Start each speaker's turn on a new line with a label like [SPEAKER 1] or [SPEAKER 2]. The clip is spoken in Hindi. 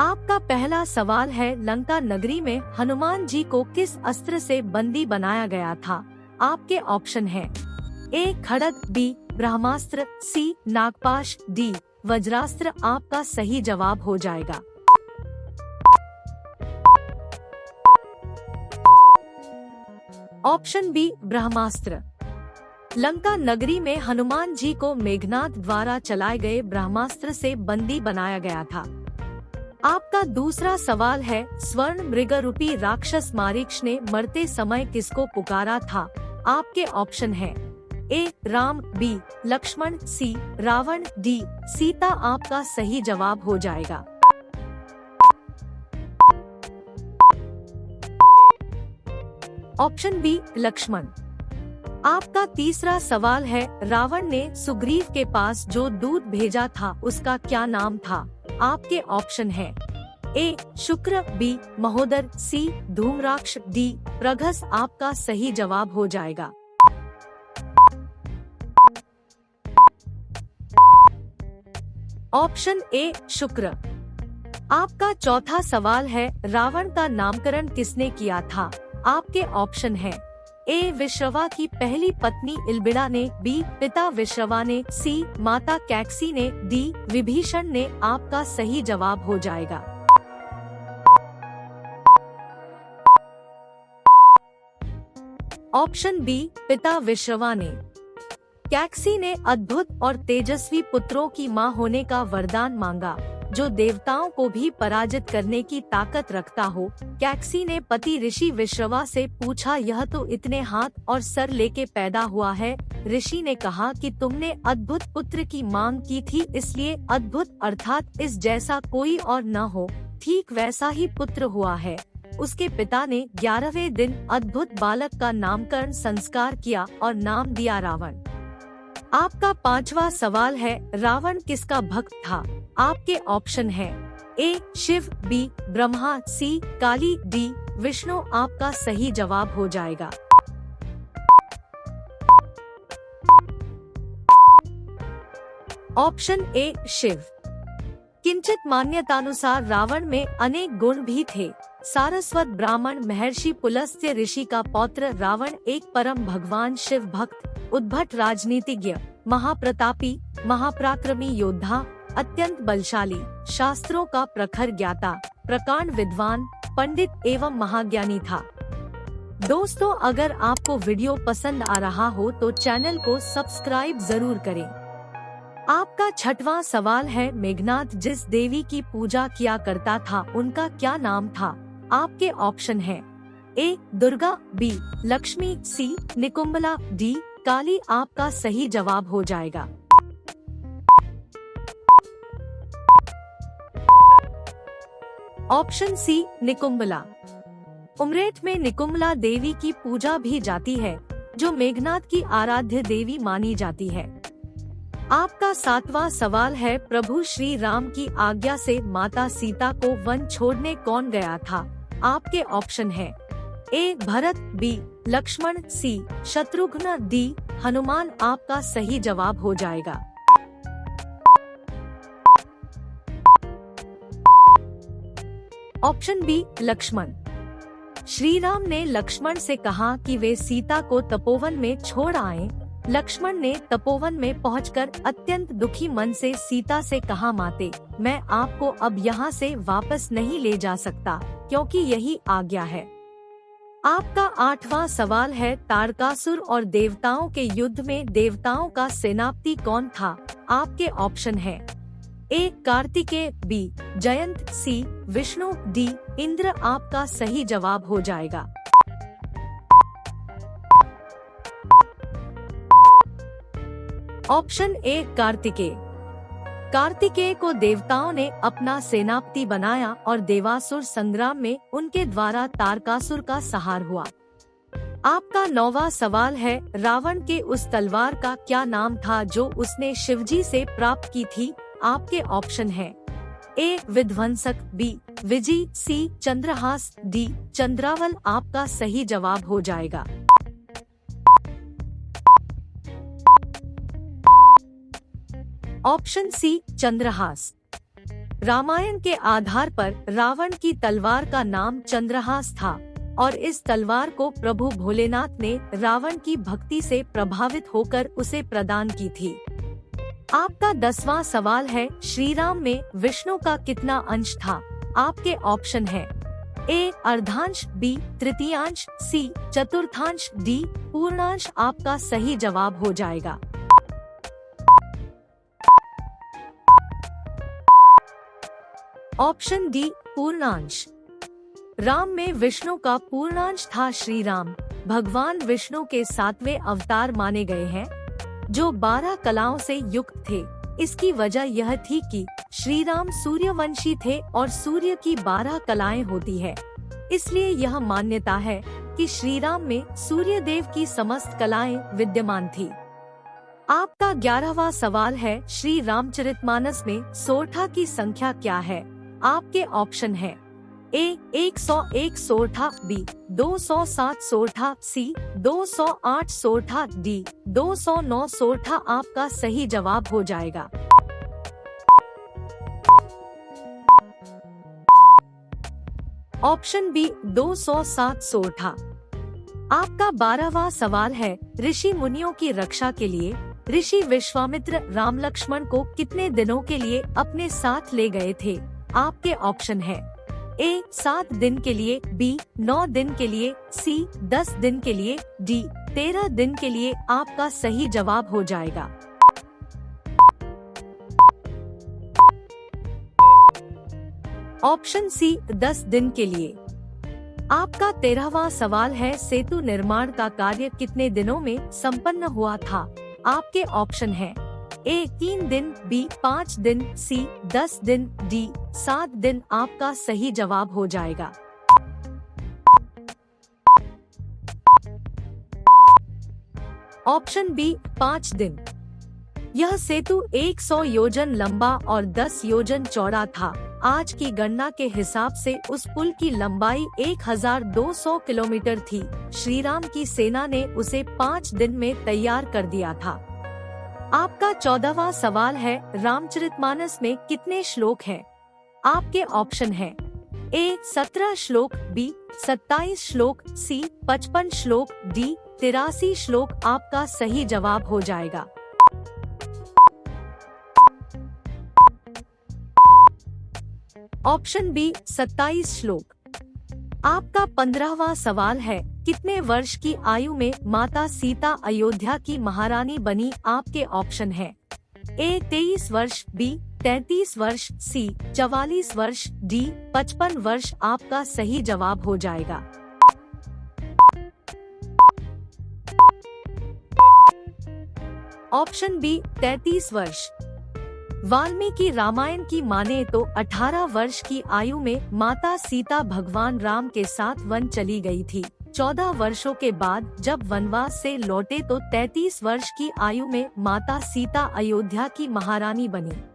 [SPEAKER 1] आपका पहला सवाल है, लंका नगरी में हनुमान जी को किस अस्त्र से बंदी बनाया गया था? आपके ऑप्शन हैं ए खड़ग, बी ब्रह्मास्त्र, सी नागपाश, डी वज्रास्त्र। आपका सही जवाब हो जाएगा ऑप्शन बी ब्रह्मास्त्र। लंका नगरी में हनुमान जी को मेघनाद द्वारा चलाए गए ब्रह्मास्त्र से बंदी बनाया गया था। आपका दूसरा सवाल है, स्वर्ण मृग रूपी राक्षस मारीच ने मरते समय किसको पुकारा था? आपके ऑप्शन हैं ए राम, बी लक्ष्मण, सी रावण, डी सीता। आपका सही जवाब हो जाएगा ऑप्शन बी लक्ष्मण। आपका तीसरा सवाल है, रावण ने सुग्रीव के पास जो दूध भेजा था उसका क्या नाम था? आपके ऑप्शन हैं ए शुक्र, बी महोदर, सी धूम्राक्ष, डी प्रघस। आपका सही जवाब हो जाएगा ऑप्शन ए शुक्र। आपका चौथा सवाल है, रावण का नामकरण किसने किया था? आपके ऑप्शन हैं ए विश्रवा की पहली पत्नी इलबिड़ा ने, बी पिता विश्रवा ने, सी माता कैकसी ने, डी विभीषण ने। आपका सही जवाब हो जाएगा ऑप्शन बी पिता विश्रवा ने। कैकसी ने अद्भुत और तेजस्वी पुत्रों की मां होने का वरदान मांगा जो देवताओं को भी पराजित करने की ताकत रखता हो। कैकसी ने पति ऋषि विश्रवा से पूछा, यह तो इतने हाथ और सर लेके पैदा हुआ है। ऋषि ने कहा कि तुमने अद्भुत पुत्र की मांग की थी, इसलिए अद्भुत अर्थात इस जैसा कोई और न हो। ठीक वैसा ही पुत्र हुआ है। उसके पिता ने 11वें दिन अद्भुत बालक का नामकरण संस्कार किया और नाम दिया रावण। आपका पांचवा सवाल है, रावण किसका भक्त था? आपके ऑप्शन है ए शिव, बी ब्रह्मा, सी काली, डी विष्णु। आपका सही जवाब हो जाएगा ऑप्शन ए शिव। किंचित मान्यतानुसार रावण में अनेक गुण भी थे। सारस्वत ब्राह्मण महर्षि पुलस्त्य ऋषि का पौत्र रावण एक परम भगवान शिव भक्त, उद्भट राजनीतिज्ञ, महाप्रतापी, महापराक्रमी योद्धा, अत्यंत बलशाली, शास्त्रों का प्रखर ज्ञाता, प्रकांड विद्वान, पंडित एवं महाज्ञानी था। दोस्तों, अगर आपको वीडियो पसंद आ रहा हो तो चैनल को सब्सक्राइब जरूर करें। आपका छठवां सवाल है, मेघनाद जिस देवी की पूजा किया करता था उनका क्या नाम था? आपके ऑप्शन हैं ए दुर्गा, बी लक्ष्मी, सी निकुंबला, डी काली। आपका सही जवाब हो जाएगा ऑप्शन सी निकुंबला। उमरेठ में निकुंबला देवी की पूजा भी जाती है जो मेघनाद की आराध्य देवी मानी जाती है। आपका सातवां सवाल है, प्रभु श्री राम की आज्ञा से माता सीता को वन छोड़ने कौन गया था? आपके ऑप्शन हैं ए भरत, बी लक्ष्मण, सी शत्रुघ्न, डी हनुमान। आपका सही जवाब हो जाएगा ऑप्शन बी लक्ष्मण। श्री राम ने लक्ष्मण से कहा कि वे सीता को तपोवन में छोड़ आएं। लक्ष्मण ने तपोवन में पहुंचकर अत्यंत दुखी मन से सीता से कहा, माते, मैं आपको अब यहाँ से वापस नहीं ले जा सकता क्योंकि यही आज्ञा है। आपका आठवां सवाल है, तारकासुर और देवताओं के युद्ध में देवताओं का सेनापति कौन था? आपके ऑप्शन हैं ए कार्तिकेय, बी जयंत, सी विष्णु, डी इंद्र। आपका सही जवाब हो जाएगा ऑप्शन ए कार्तिकेय। कार्तिकेय को देवताओं ने अपना सेनापति बनाया और देवासुर संग्राम में उनके द्वारा तारकासुर का संहार हुआ। आपका नौवां सवाल है, रावण के उस तलवार का क्या नाम था जो उसने शिवजी से प्राप्त की थी? आपके ऑप्शन हैं ए विध्वंसक, बी विजय, सी चंद्रहास, डी चंद्रावल। आपका सही जवाब हो जाएगा ऑप्शन सी चंद्रहास। रामायण के आधार पर रावण की तलवार का नाम चंद्रहास था और इस तलवार को प्रभु भोलेनाथ ने रावण की भक्ति से प्रभावित होकर उसे प्रदान की थी। आपका 10वां सवाल है, श्री राम में विष्णु का कितना अंश था? आपके ऑप्शन है ए अर्धांश, बी तृतीयांश, सी चतुर्थांश, डी पूर्णांश। आपका सही जवाब हो जाएगा ऑप्शन डी पूर्णांश। राम में विष्णु का पूर्णांश था। श्री राम भगवान विष्णु के 7वें अवतार माने गए हैं जो 12 कलाओं से युक्त थे। इसकी वजह यह थी कि श्री राम सूर्यवंशी थे और सूर्य की 12 कलाएं होती है, इसलिए यह मान्यता है कि श्री राम में सूर्य देव की समस्त कलाएं विद्यमान थी। आपका 11वां सवाल है, श्री रामचरितमानस में सोरठा की संख्या क्या है? आपके ऑप्शन है ए 101 सोरठा, बी 207 सोरठा, सी 208 सोरठा, डी 209 सोरठा। आपका सही जवाब हो जाएगा ऑप्शन बी 207 सोरठा। आपका 12वां सवाल है, ऋषि मुनियों की रक्षा के लिए ऋषि विश्वामित्र राम लक्ष्मण को कितने दिनों के लिए अपने साथ ले गए थे? आपके ऑप्शन है ए 7 दिन के लिए, बी 9 दिन के लिए, सी 10 दिन के लिए, डी 13 दिन के लिए। आपका सही जवाब हो जाएगा ऑप्शन सी 10 दिन के लिए। आपका 13वां सवाल है, सेतु निर्माण का कार्य कितने दिनों में संपन्न हुआ था? आपके ऑप्शन है ए 3 दिन, बी 5 दिन, सी 10 दिन, डी 7 दिन। आपका सही जवाब हो जाएगा ऑप्शन बी 5 दिन। यह सेतु 100 योजन लंबा और 10 योजन चौड़ा था। आज की गणना के हिसाब से उस पुल की लंबाई 1200 किलोमीटर थी। श्री राम की सेना ने उसे 5 दिन में तैयार कर दिया था। आपका 14वां सवाल है, रामचरितमानस में कितने श्लोक हैं? आपके ऑप्शन है ए 17 श्लोक, बी 27 श्लोक, सी 55 श्लोक, डी 83 श्लोक। आपका सही जवाब हो जाएगा ऑप्शन बी 27 श्लोक। आपका 15वां सवाल है, कितने वर्ष की आयु में माता सीता अयोध्या की महारानी बनी? आपके ऑप्शन है ए 23 वर्ष, बी 33 वर्ष, सी 44 वर्ष, डी 55 वर्ष। आपका सही जवाब हो जाएगा ऑप्शन बी 33 वर्ष। वाल्मीकि रामायण की माने तो 18 वर्ष की आयु में माता सीता भगवान राम के साथ वन चली गई थी। 14 वर्षों के बाद जब वनवास से लौटे तो 33 वर्ष की आयु में माता सीता अयोध्या की महारानी बनी।